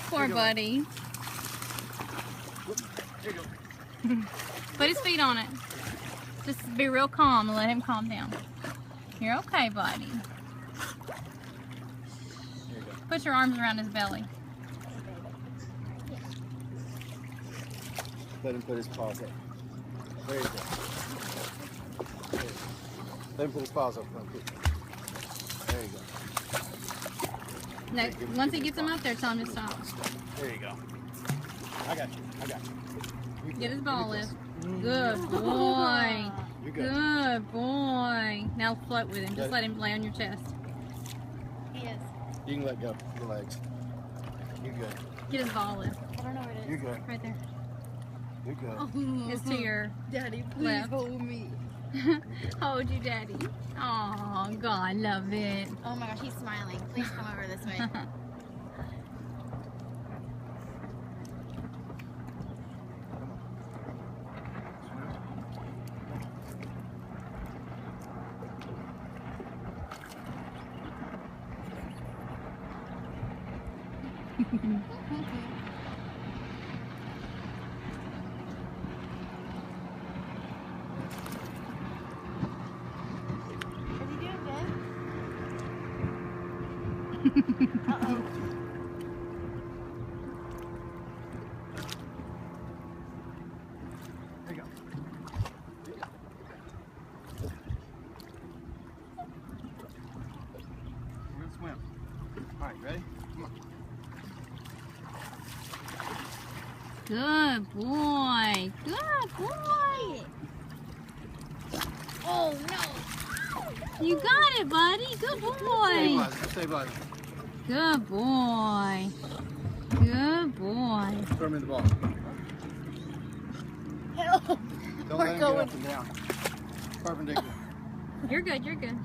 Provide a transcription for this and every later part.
Poor buddy. Here you go. Put his feet on it. Just be real calm and let him calm down. You're okay, buddy. Here you go. Put your arms around his belly. Let him put his paws up. There you go. There you go. Let him put his paws up. There you go. No, once he gets him up there, tell him to stop. There you go. I got you. I got you. You Get his ball lift. Mm-hmm. Good boy. You're good. Good boy. Now float with him. Just let him lay on your chest. He is. You can let go. The legs. You're good. Get his ball lift. I don't know where it is. You're good. Right there. You're good. It's to your Daddy, please left. hold me. Hold you, Daddy. Oh, God, love it. Oh my gosh, he's smiling. Please come over this way. Is he doing good? Uh-oh. There you go. We're gonna swim. All right, ready? Come on. Good boy. Good boy. Oh no! You got it, buddy. Good boy. Stay by. Good boy. Good boy. Throw him in the ball. Help! Don't We're let him going. get up and down. Perpendicular. You're good. You're good.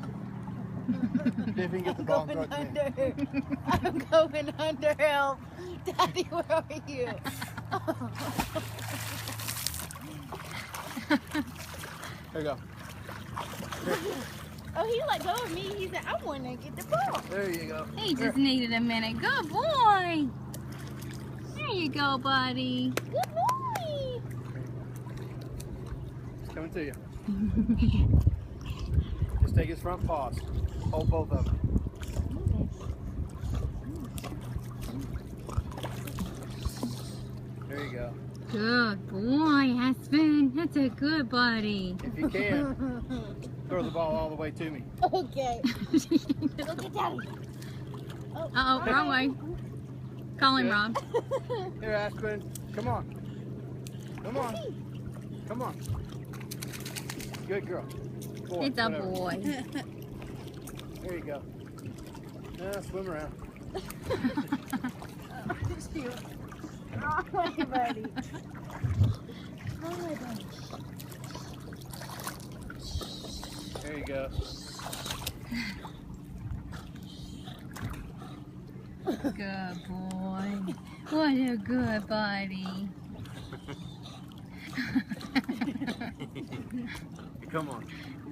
See if he can get the ball and throw it to me. I'm going under. Help! Daddy, where are you? There you go. Oh, he let go of me. He said, I want to get the ball. There you go. He just needed a minute. Good boy. There you go, buddy. Good boy. It's coming to you. Just take his front paws. Hold both of them. There you go. Good boy, Aspen. That's a good buddy. If you can, throw the ball all the way to me. Okay. Look at Daddy. Oh, Uh-oh, wrong way. Call him, Good. Rob. Here, Aspen. Come on. Come on. Come on. Good girl. Boy, It's a whatever. boy. There you go. Now swim around. wrong way, buddy. Wrong way, buddy. There you go. Good boy. What a good buddy. Come on.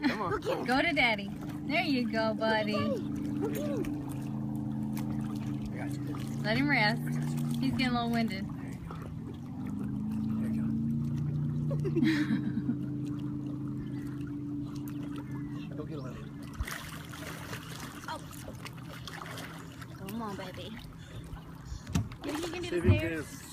Come on. Go to Daddy. There you go, buddy. I got you. Let him rest. He's getting a little winded. There you go. Go get a little. Come on, baby. Maybe you can do See if the you can get stairs. his